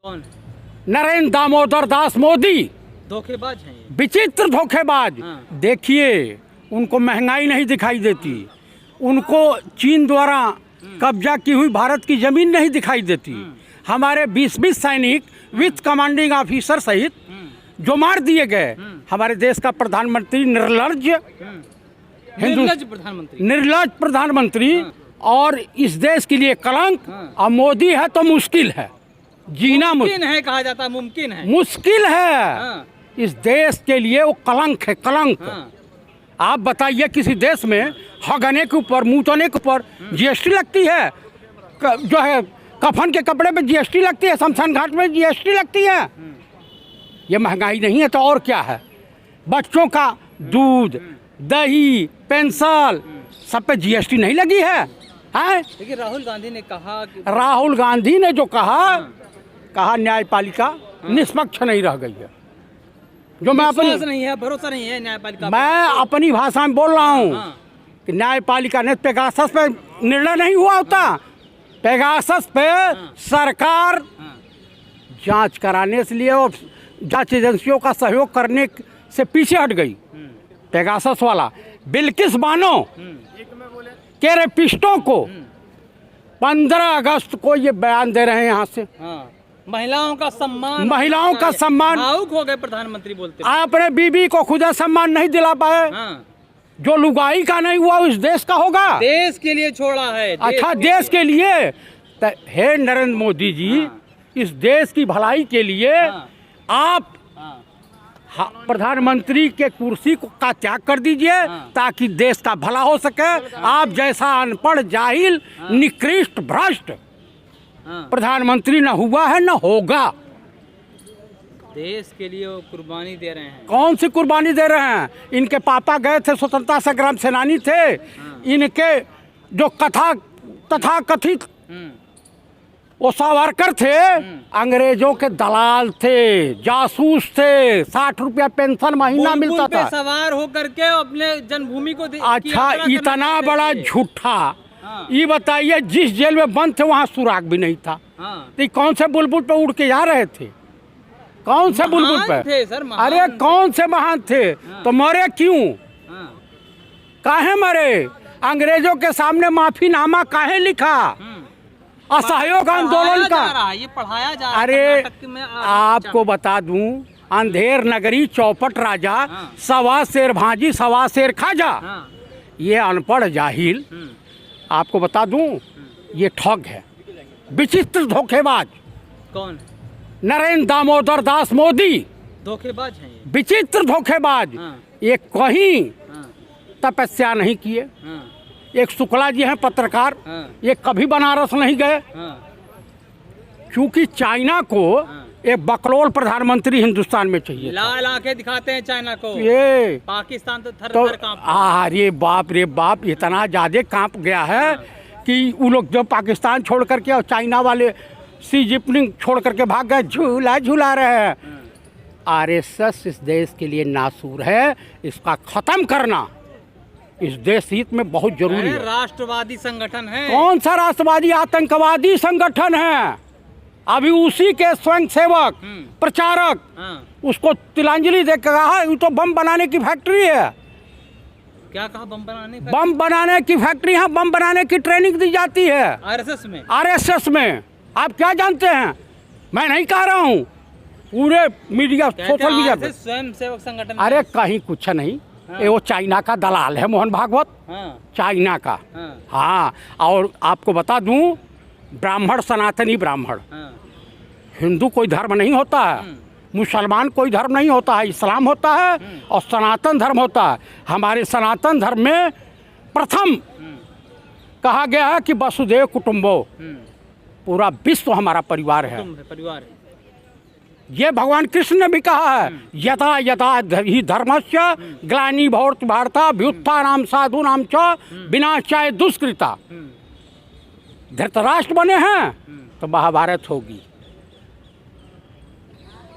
कौन? नरेंद्र दामोदर दास मोदी धोखेबाज हैं ये। विचित्र धोखेबाज। हाँ। देखिए, उनको महंगाई नहीं दिखाई देती, उनको चीन द्वारा कब्जा की हुई भारत की जमीन नहीं दिखाई देती। हमारे 20-20 सैनिक विथ कमांडिंग ऑफिसर सहित जो मार दिए गए, हमारे देश का प्रधानमंत्री निर्लज्ज निर्लज्ज प्रधानमंत्री और इस देश के लिए कलंक। और मोदी है तो मुश्किल है जीना, मुमकिन है कहा जाता है, मुमकिन है, मुश्किल है। हाँ। इस देश के लिए वो कलंक है, कलंक। हाँ। आप बताइए, किसी देश में हगने के ऊपर, मुँहने के ऊपर जीएसटी लगती है, जो है कफन के कपड़े पे जीएसटी लगती है, शमशान घाट में जीएसटी लगती है। ये महंगाई नहीं है तो और क्या है? बच्चों का दूध, दही, पेंशन, सब पे जीएसटी नहीं लगी है? लेकिन राहुल गांधी ने कहा कि राहुल गांधी ने जो कहा न्यायपालिका निष्पक्ष नहीं रह गई है। जो मैं विश्वास नहीं है, भरोसा नहीं है न्यायपालिका। मैं अपनी भाषा में बोल रहा हूँ कि न्यायपालिका ने पेगासस पे निर्णय नहीं हुआ होता। पेगासस पे सरकार जांच कराने से लिए और जांच एजेंसियों का सहयोग करने से पीछे हट गई। पेगासस वाला बिल्किस बानो के रेपिस्टों को 15 अगस्त को ये बयान दे रहे हैं यहाँ से। महिलाओं का सम्मान, भावुक हो गए प्रधानमंत्री बोलते। अपने बीबी को खुदा सम्मान नहीं दिला पाए। जो लुगाई का नहीं हुआ उस देश का होगा। देश के लिए छोड़ा है। अच्छा, देश के लिए। हे नरेंद्र मोदी जी, इस देश की भलाई के लिए आप प्रधानमंत्री के कुर्सी का त्याग कर दीजिए ताकि देश का भला हो सके। आप जैसा अनपढ़, जाहिल, निकृष्ट, भ्रष्ट प्रधानमंत्री न हुआ है न होगा। देश के लिए वो कुर्बानी दे रहे हैं। कौन सी कुर्बानी दे रहे हैं? इनके पापा गए थे, स्वतंत्रता संग्राम सेनानी थे। इनके जो तथाकथित वो सावरकर थे, अंग्रेजों के दलाल थे, जासूस थे। 60 रुपया पेंशन महीना मिलता था। सवार होकर के अपने जन्मभूमि को अच्छा, इतना बड़ा झूठा। ये बताइए, जिस जेल में बंद थे वहाँ सुराग भी नहीं था। तो कौन से बुलबुल पे उड़ के जा रहे थे? कौन से बुलबुल पे? अरे कौन से महान थे? तो मरे क्यों? काहे मरे? अंग्रेजों के सामने माफीनामा काहे लिखा? असहयोग आंदोलन का ये पढ़ाया जा रहा है। अरे आपको बता दूं, अंधेर नगरी चौपट राजा, सवा शेर भाजी सवा शेर खाजा। ये अनपढ़ जाहिल, आपको बता दूं, ये ठग है, विचित्र धोखेबाज। कौन? नरेंद्र दामोदर दास मोदी धोखेबाज हैं ये। विचित्र धोखेबाज। ये कहीं तपस्या नहीं किए। एक शुक्ला जी हैं पत्रकार, ये कभी बनारस नहीं गए। क्योंकि चाइना को एक बकलोल प्रधानमंत्री हिंदुस्तान में चाहिए। लाल आंखें दिखाते हैं चाइना को। ये पाकिस्तान तो थर-थर कांपता है। अरे बाप रे बाप, इतना ज्यादा कांप गया है कि वो लोग जो पाकिस्तान छोड़ करके और चाइना वाले सी जिनपिंग छोड़ करके भाग गए, झूला झूला रहे हैं। आरएसएस इस देश के लिए नासूर है, इसका खत्म करना इस देश हित में बहुत जरूरी है। राष्ट्रवादी संगठन है। कौन सा राष्ट्रवादी? आतंकवादी संगठन है। अभी उसी के स्वयं सेवक, प्रचारक उसको तिलांजलि दे के कहा ये तो बम बनाने की फैक्ट्री है। क्या कहा? बम बनाने? बम बनाने की फैक्ट्री है। बम बनाने की ट्रेनिंग दी जाती है आरएसएस में। आप क्या जानते हैं? मैं नहीं कह रहा हूँ, पूरे मीडिया, सोशल मीडिया पे स्वयं सेवक संगठन। अरे कहीं कुछ नहीं, वो चाइना का दलाल है मोहन भागवत। चाइना का। हाँ, और आपको बता दूं, ब्राह्मण, सनातनी ब्राह्मण, हिंदू कोई धर्म नहीं होता है, मुसलमान कोई धर्म नहीं होता है, इस्लाम होता है और सनातन धर्म होता है। हमारे सनातन धर्म में प्रथम कहा गया है कि वसुदेव कुटुंबो, पूरा विश्व हमारा परिवार है। ये भगवान कृष्ण ने भी कहा है, यथा यथा ही धर्मस्य ग्लानिर्भवति भारत अभ्युत्थानं साधूनां च विनाशाय दुष्कृता। धृतराष्ट्र बने हैं तो महाभारत होगी,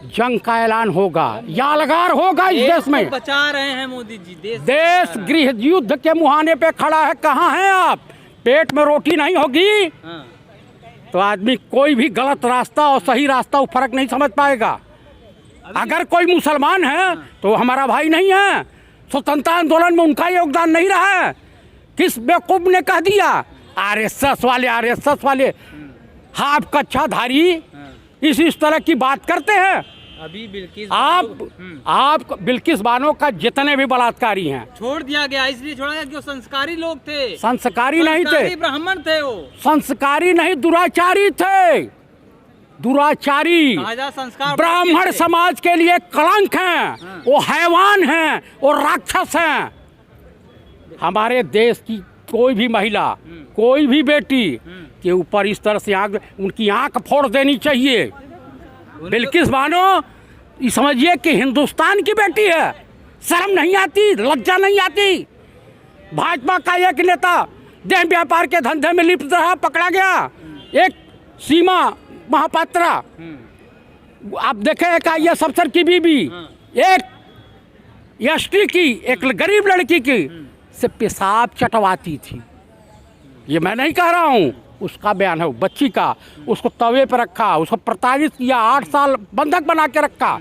जंग का ऐलान होगा, यालगार होगा इस देश में। बचा रहे हैं मोदी जी देश गृह युद्ध के मुहाने पे खड़ा है। कहाँ हैं आप? पेट में रोटी नहीं होगी तो आदमी कोई भी गलत रास्ता और सही रास्ता वो फर्क नहीं समझ पाएगा। अगर कोई मुसलमान है तो वो हमारा भाई नहीं है। स्वतंत्रता आंदोलन में उनका योगदान नहीं रहा है। किस बेवकूफ ने कह दिया आरएसएस वाले हाफ कच्छाधारी इस तरह की बात करते हैं। अभी बिल्किस आप बिल्किस बानो का जितने भी बलात्कारी हैं छोड़ दिया गया, इसलिए छोड़ा गया कि वो संस्कारी लोग थे। संस्कारी नहीं थे, ब्राह्मण थे। वो संस्कारी नहीं, दुराचारी थे। दुराचारी संस्कार ब्राह्मण समाज के लिए कलंक हैं। वो हैवान हैं, वो राक्षस हैं। हमारे देश की कोई भी महिला, कोई भी बेटी के ऊपर इस तरह से उनकी आंख फोड़ देनी चाहिए। बिल्किस बानो ये समझिए कि हिंदुस्तान की बेटी है। शर्म नहीं आती, लज्जा नहीं आती। भाजपा का एक नेता देह व्यापार के धंधे में लिप्त रहा, पकड़ा गया। एक सीमा महापात्रा, आप देखें, एक IAS अफसर की बीबी, एक एसटी की, एक गरीब लड़की की से पेशाब चटवाती थी। ये मैं नहीं कह रहा हूँ, उसका बयान है। बच्ची का उसको तवे पर रखा, उसको प्रताड़ित किया, 8 साल बंधक बना के रखा।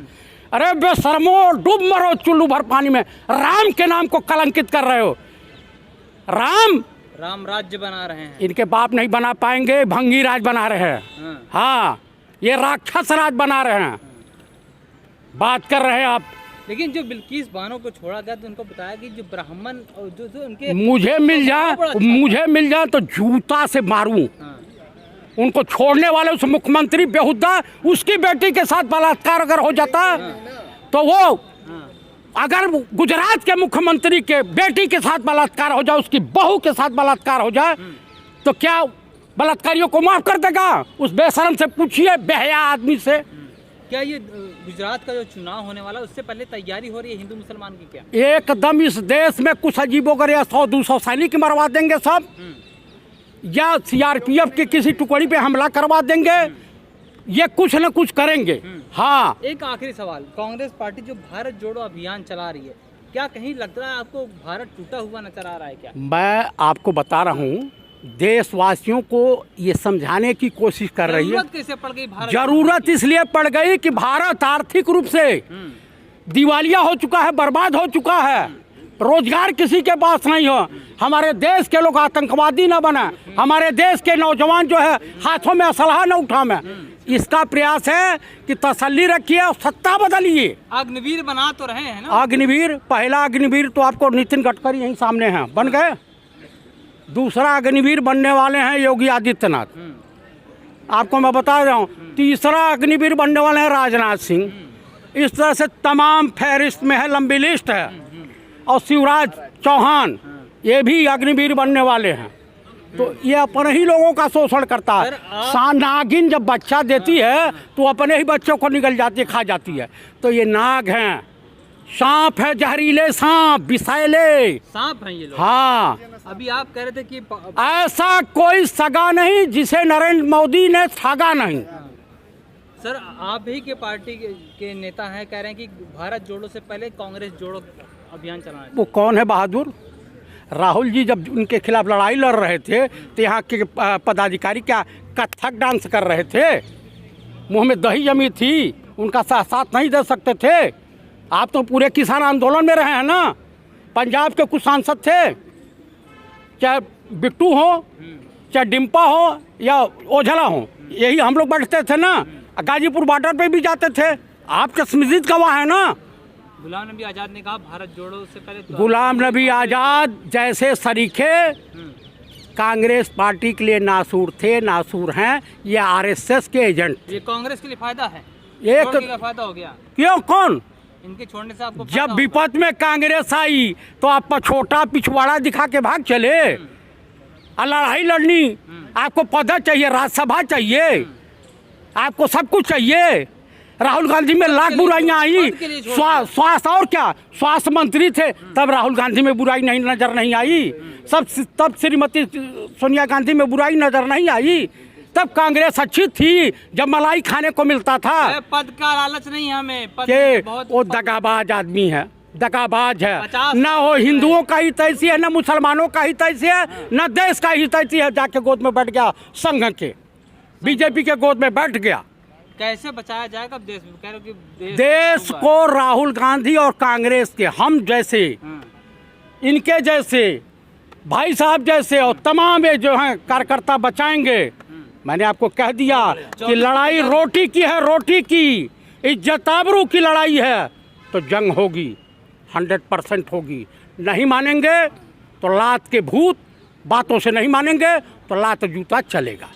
अरे बेशर्मो, डूब मरो चुल्लू भर पानी में। राम के नाम को कलंकित कर रहे हो। राम राज्य बना रहे हैं। इनके बाप नहीं बना पाएंगे, भंगी राज बना रहे हैं। हाँ, ये राक्षस राज बना रहे हैं। बात कर रहे हैं आप। लेकिन जो बिल्किस बानो को छोड़ा गया तो उनको बताया कि जो ब्राह्मण और जो उनके मुझे मिल जाए तो जूता से मारूं। उनको छोड़ने वाले उस मुख्यमंत्री बेहुदा, उसकी बेटी के साथ बलात्कार अगर हो जाता तो वो, अगर गुजरात के मुख्यमंत्री के बेटी के साथ बलात्कार हो जाए, उसकी बहू के साथ बलात्कार हो जाए, तो क्या बलात्कारियों को माफ कर देगा? उस बेशरम से पूछिए, बेहया आदमी से। क्या ये गुजरात का जो चुनाव होने वाला उससे पहले तैयारी हो रही है हिंदू मुसलमान की? क्या एकदम इस देश में कुछ अजीबोगरीब 100-200 सैनिक मरवा देंगे सब, या CRPF की किसी टुकड़ी पे हमला करवा देंगे। ये कुछ न कुछ करेंगे। हाँ, एक आखिरी सवाल, कांग्रेस पार्टी जो भारत जोड़ो अभियान चला रही है, क्या कहीं लग रहा है आपको भारत टूटा हुआ नजर आ रहा है क्या? मैं आपको बता रहा हूँ, देशवासियों को ये समझाने की कोशिश कर रही है। जरूरत कैसे पड़ गई भारत? जरूरत इसलिए पड़ गई कि भारत आर्थिक रूप से दिवालिया हो चुका है, बर्बाद हो चुका है। रोजगार किसी के पास नहीं हो। हमारे देश के लोग आतंकवादी न बने, हमारे देश के नौजवान जो है हाथों में असलहा न उठावे। इसका प्रयास है कि तसल्ली रखिए और सत्ता बदलिए। अग्निवीर बना तो रहे हैं ना? अग्निवीर, पहला अग्निवीर तो आपको नितिन गडकरी यहीं सामने हैं, बन गए। दूसरा अग्निवीर बनने वाले हैं योगी आदित्यनाथ, आपको मैं बता रहा हूँ। तीसरा अग्निवीर बनने वाले हैं राजनाथ सिंह। इस तरह से तमाम फहरिस्त में है, लंबी लिस्ट है। और शिवराज चौहान ये भी अग्निवीर बनने वाले हैं। तो ये अपने ही लोगों का शोषण करता है। नागिन जब बच्चा देती है तो अपने ही बच्चों को निगल जाती है, खा जाती है। तो ये नाग हैं, सांप है, जहरीले सांप, विषैले सांप हैं ये लोग। हाँ, अभी आप कह रहे थे कि ऐसा कोई सगा नहीं जिसे नरेंद्र मोदी ने ठगा नहीं। सर, आप ही के पार्टी के नेता हैं, कह रहे हैं कि भारत जोड़ो से पहले कांग्रेस जोड़ो अभियान चलाना है। वो कौन है बहादुर? राहुल जी जब उनके खिलाफ लड़ाई लड़ रहे थे तो यहाँ के पदाधिकारी क्या कथक डांस कर रहे थे? मुंह में दही जमी थी, उनका साथ नहीं दे सकते थे। आप तो पूरे किसान आंदोलन में रहे हैं ना। पंजाब के कुछ सांसद थे, चाहे बिट्टू हो, चाहे डिम्पा हो या ओझला हो, यही हम लोग बैठते थे ना। गाजीपुर बॉर्डर पे भी जाते थे। आप चश्मदीद गवाह है ना। गुलाम नबी आज़ाद ने कहा भारत जोड़ो से पहले गुलाम नबी आज़ाद जैसे सरीखे कांग्रेस पार्टी के लिए नासूर थे, नासूर हैं। ये RSS के एजेंट। ये कांग्रेस के लिए फायदा है, एक फायदा हो गया। क्यों? कौन? इनके छोड़ने से आपको जब विपद में कांग्रेस आई तो आप छोटा पिछवाड़ा दिखा के भाग चले। लड़ाई लड़नी, आपको पद चाहिए, राज्यसभा चाहिए, आपको सब कुछ चाहिए। राहुल गांधी में लाख बुराइयां आई। स्वास्थ्य और क्या, स्वास्थ्य मंत्री थे तब राहुल गांधी में बुराई नहीं नजर नहीं आई। तब श्रीमती सोनिया गांधी में बुराई नजर नहीं आई। तब कांग्रेस अच्छी थी जब मलाई खाने को मिलता था। पद का लालच नहीं है हमें। वो दगाबाज आदमी है, दगाबाज है। ना हो हिंदुओं का हित ऐसी है, ना मुसलमानों का हित ऐसी है, ना देश का हित ऐसी है। जाके गोद में बैठ गया संघ के। बीजेपी के गोद में बैठ गया। कैसे बचाया जाएगा अब देश में? कह रहे हो कि देश को राहुल गांधी और कांग्रेस के, हम जैसे, इनके जैसे भाई साहब जैसे और तमाम ये जो हैं कार्यकर्ता बचाएंगे। मैंने आपको कह दिया कि लड़ाई रोटी की है, रोटी की, इज्जत आबरू की लड़ाई है, तो जंग होगी, 100% होगी। नहीं मानेंगे तो लात के भूत, बातों से नहीं मानेंगे तो लात जूता चलेगा।